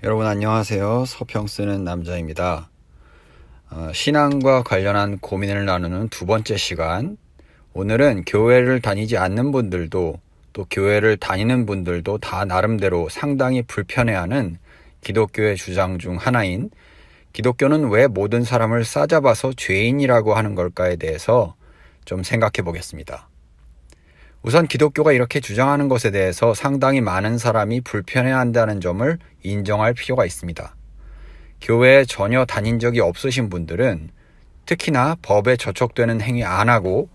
여러분 안녕하세요. 서평 쓰는 남자입니다. 신앙과 관련한 고민을 나누는 두 번째 시간. 오늘은 교회를 다니지 않는 분들도 또 교회를 다니는 분들도 다 나름대로 상당히 불편해하는 기독교의 주장 중 하나인 기독교는 왜 모든 사람을 싸잡아서 죄인이라고 하는 걸까에 대해서 좀 생각해 보겠습니다. 우선 기독교가 이렇게 주장하는 것에 대해서 상당히 많은 사람이 불편해한다는 점을 인정할 필요가 있습니다. 교회에 전혀 다닌 적이 없으신 분들은 특히나 법에 저촉되는 행위 안 하고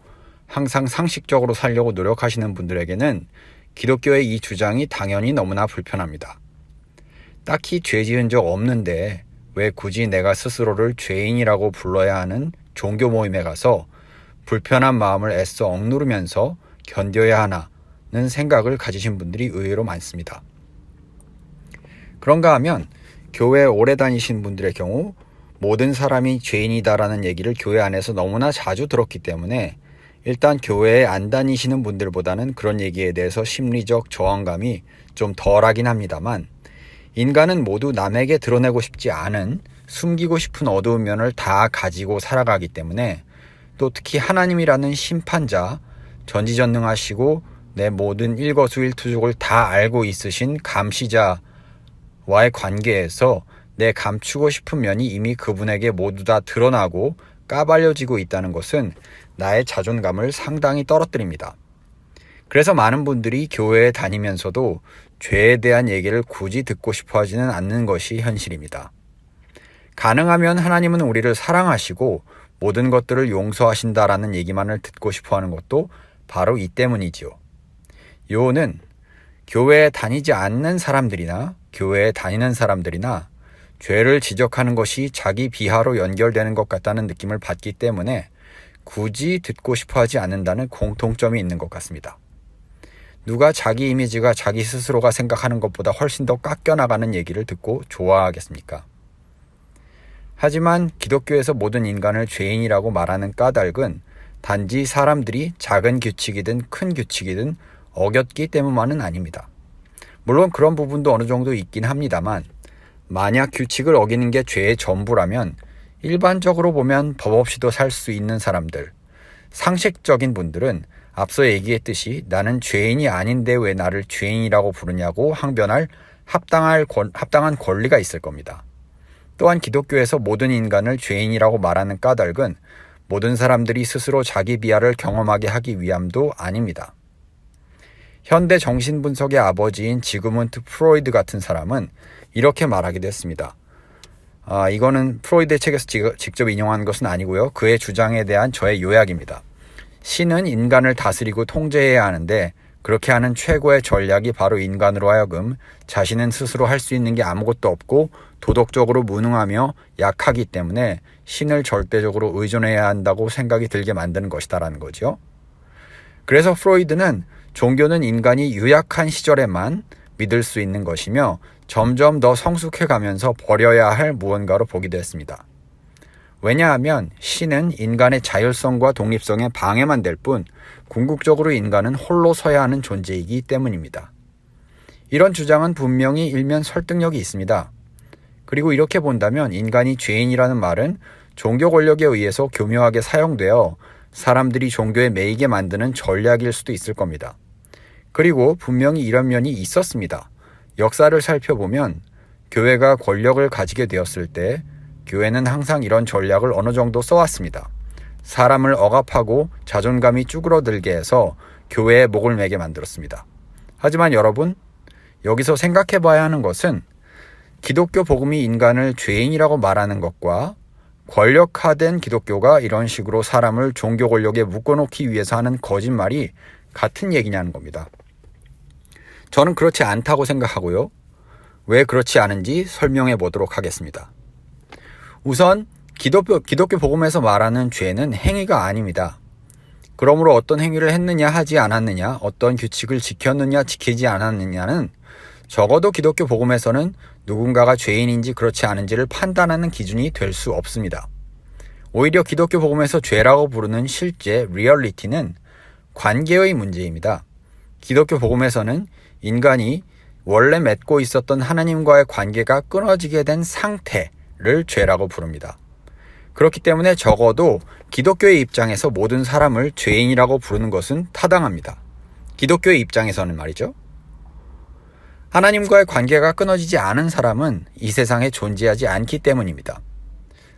항상 상식적으로 살려고 노력하시는 분들에게는 기독교의 이 주장이 당연히 너무나 불편합니다. 딱히 죄 지은 적 없는데 왜 굳이 내가 스스로를 죄인이라고 불러야 하는 종교 모임에 가서 불편한 마음을 애써 억누르면서 견뎌야 하나는 생각을 가지신 분들이 의외로 많습니다. 그런가 하면 교회에 오래 다니신 분들의 경우 모든 사람이 죄인이다라는 얘기를 교회 안에서 너무나 자주 들었기 때문에 일단 교회에 안 다니시는 분들보다는 그런 얘기에 대해서 심리적 저항감이 좀 덜하긴 합니다만, 인간은 모두 남에게 드러내고 싶지 않은 숨기고 싶은 어두운 면을 다 가지고 살아가기 때문에, 또 특히 하나님이라는 심판자, 전지전능하시고 내 모든 일거수일투족을 다 알고 있으신 감시자와의 관계에서 내 감추고 싶은 면이 이미 그분에게 모두 다 드러나고 까발려지고 있다는 것은 나의 자존감을 상당히 떨어뜨립니다. 그래서 많은 분들이 교회에 다니면서도 죄에 대한 얘기를 굳이 듣고 싶어 하지는 않는 것이 현실입니다. 가능하면 하나님은 우리를 사랑하시고 모든 것들을 용서하신다라는 얘기만을 듣고 싶어 하는 것도 바로 이 때문이지요. 요는 교회에 다니지 않는 사람들이나 교회에 다니는 사람들이나 죄를 지적하는 것이 자기 비하로 연결되는 것 같다는 느낌을 받기 때문에 굳이 듣고 싶어 하지 않는다는 공통점이 있는 것 같습니다. 누가 자기 이미지가 자기 스스로가 생각하는 것보다 훨씬 더 깎여나가는 얘기를 듣고 좋아하겠습니까? 하지만 기독교에서 모든 인간을 죄인이라고 말하는 까닭은 단지 사람들이 작은 규칙이든 큰 규칙이든 어겼기 때문만은 아닙니다. 물론 그런 부분도 어느 정도 있긴 합니다만, 만약 규칙을 어기는 게 죄의 전부라면 일반적으로 보면 법 없이도 살 수 있는 사람들, 상식적인 분들은 앞서 얘기했듯이 나는 죄인이 아닌데 왜 나를 죄인이라고 부르냐고 항변할 합당한 권리가 있을 겁니다. 또한 기독교에서 모든 인간을 죄인이라고 말하는 까닭은 모든 사람들이 스스로 자기 비하를 경험하게 하기 위함도 아닙니다. 현대 정신분석의 아버지인 지그문트 프로이드 같은 사람은 이렇게 말하기도 했습니다. 이거는 프로이드의 책에서 직접 인용한 것은 아니고요. 그의 주장에 대한 저의 요약입니다. 신은 인간을 다스리고 통제해야 하는데 그렇게 하는 최고의 전략이 바로 인간으로 하여금 자신은 스스로 할 수 있는 게 아무것도 없고 도덕적으로 무능하며 약하기 때문에 신을 절대적으로 의존해야 한다고 생각이 들게 만드는 것이다라는 거죠. 그래서 프로이드는 종교는 인간이 유약한 시절에만 믿을 수 있는 것이며 점점 더 성숙해 가면서 버려야 할 무언가로 보기도 했습니다. 왜냐하면 신은 인간의 자율성과 독립성에 방해만 될 뿐 궁극적으로 인간은 홀로 서야 하는 존재이기 때문입니다. 이런 주장은 분명히 일면 설득력이 있습니다. 그리고 이렇게 본다면 인간이 죄인이라는 말은 종교 권력에 의해서 교묘하게 사용되어 사람들이 종교에 매이게 만드는 전략일 수도 있을 겁니다. 그리고 분명히 이런 면이 있었습니다. 역사를 살펴보면 교회가 권력을 가지게 되었을 때 교회는 항상 이런 전략을 어느 정도 써왔습니다. 사람을 억압하고 자존감이 쭈그러들게 해서 교회의 목을 매게 만들었습니다. 하지만 여러분, 여기서 생각해 봐야 하는 것은 기독교 복음이 인간을 죄인이라고 말하는 것과 권력화된 기독교가 이런 식으로 사람을 종교 권력에 묶어놓기 위해서 하는 거짓말이 같은 얘기냐는 겁니다. 저는 그렇지 않다고 생각하고요. 왜 그렇지 않은지 설명해 보도록 하겠습니다. 우선 기독교 복음에서 말하는 죄는 행위가 아닙니다. 그러므로 어떤 행위를 했느냐 하지 않았느냐, 어떤 규칙을 지켰느냐 지키지 않았느냐는 적어도 기독교 복음에서는 누군가가 죄인인지 그렇지 않은지를 판단하는 기준이 될 수 없습니다. 오히려 기독교 복음에서 죄라고 부르는 실제 리얼리티는 관계의 문제입니다. 기독교 복음에서는 인간이 원래 맺고 있었던 하나님과의 관계가 끊어지게 된 상태를 죄라고 부릅니다. 그렇기 때문에 적어도 기독교의 입장에서 모든 사람을 죄인이라고 부르는 것은 타당합니다. 기독교의 입장에서는 말이죠. 하나님과의 관계가 끊어지지 않은 사람은 이 세상에 존재하지 않기 때문입니다.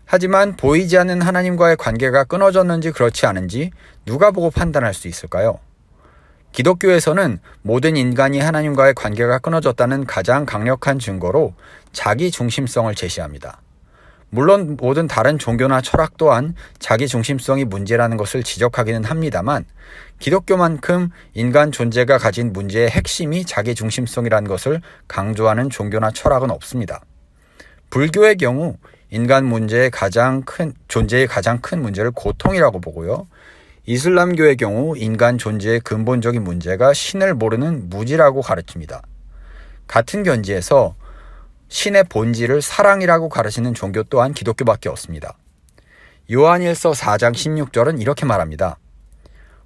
하지만 보이지 않는 하나님과의 관계가 끊어졌는지 그렇지 않은지 누가 보고 판단할 수 있을까요? 기독교에서는 모든 인간이 하나님과의 관계가 끊어졌다는 가장 강력한 증거로 자기 중심성을 제시합니다. 물론 모든 다른 종교나 철학 또한 자기 중심성이 문제라는 것을 지적하기는 합니다만 기독교만큼 인간 존재가 가진 문제의 핵심이 자기 중심성이라는 것을 강조하는 종교나 철학은 없습니다. 불교의 경우 인간 존재의 가장 큰 문제를 고통이라고 보고요. 이슬람교의 경우 인간 존재의 근본적인 문제가 신을 모르는 무지라고 가르칩니다. 같은 견지에서 신의 본질을 사랑이라고 가르치는 종교 또한 기독교밖에 없습니다. 요한일서 4장 16절은 이렇게 말합니다.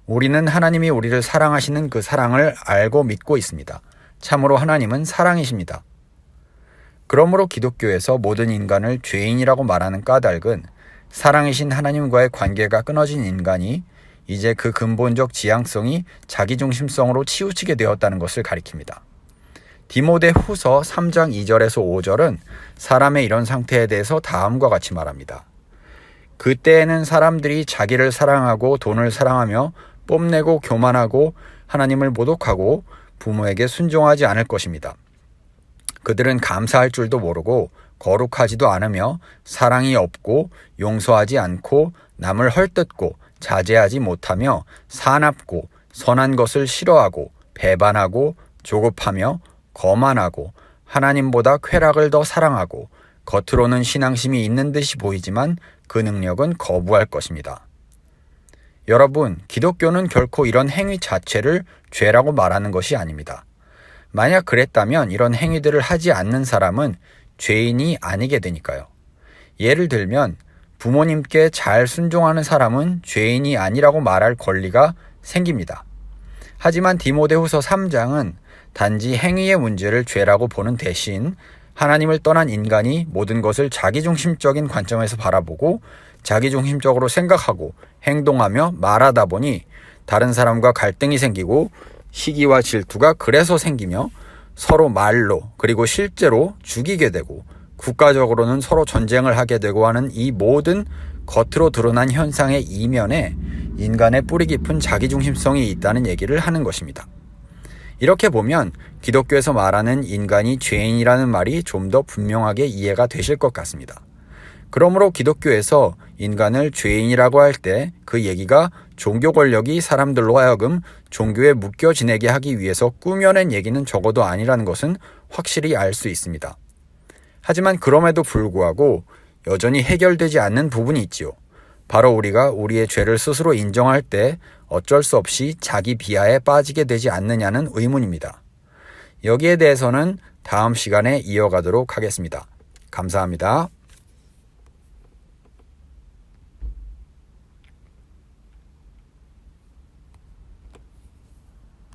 우리는 하나님이 우리를 사랑하시는 그 사랑을 알고 믿고 있습니다. 참으로 하나님은 사랑이십니다. 그러므로 기독교에서 모든 인간을 죄인이라고 말하는 까닭은 사랑이신 하나님과의 관계가 끊어진 인간이 이제 그 근본적 지향성이 자기중심성으로 치우치게 되었다는 것을 가리킵니다. 디모데후서 3장 2절에서 5절은 사람의 이런 상태에 대해서 다음과 같이 말합니다. 그때에는 사람들이 자기를 사랑하고 돈을 사랑하며 뽐내고 교만하고 하나님을 모독하고 부모에게 순종하지 않을 것입니다. 그들은 감사할 줄도 모르고 거룩하지도 않으며 사랑이 없고 용서하지 않고 남을 헐뜯고 자제하지 못하며 사납고 선한 것을 싫어하고 배반하고 조급하며 거만하고 하나님보다 쾌락을 더 사랑하고 겉으로는 신앙심이 있는 듯이 보이지만 그 능력은 거부할 것입니다. 여러분, 기독교는 결코 이런 행위 자체를 죄라고 말하는 것이 아닙니다. 만약 그랬다면 이런 행위들을 하지 않는 사람은 죄인이 아니게 되니까요. 예를 들면 부모님께 잘 순종하는 사람은 죄인이 아니라고 말할 권리가 생깁니다. 하지만 디모데후서 3장은 단지 행위의 문제를 죄라고 보는 대신 하나님을 떠난 인간이 모든 것을 자기중심적인 관점에서 바라보고 자기중심적으로 생각하고 행동하며 말하다 보니 다른 사람과 갈등이 생기고 시기와 질투가 그래서 생기며 서로 말로 그리고 실제로 죽이게 되고 국가적으로는 서로 전쟁을 하게 되고 하는 이 모든 겉으로 드러난 현상의 이면에 인간의 뿌리 깊은 자기중심성이 있다는 얘기를 하는 것입니다. 이렇게 보면 기독교에서 말하는 인간이 죄인이라는 말이 좀 더 분명하게 이해가 되실 것 같습니다. 그러므로 기독교에서 인간을 죄인이라고 할 때 그 얘기가 종교 권력이 사람들로 하여금 종교에 묶여 지내게 하기 위해서 꾸며낸 얘기는 적어도 아니라는 것은 확실히 알 수 있습니다. 하지만 그럼에도 불구하고 여전히 해결되지 않는 부분이 있지요. 바로 우리가 우리의 죄를 스스로 인정할 때 어쩔 수 없이 자기 비하에 빠지게 되지 않느냐는 의문입니다. 여기에 대해서는 다음 시간에 이어가도록 하겠습니다. 감사합니다.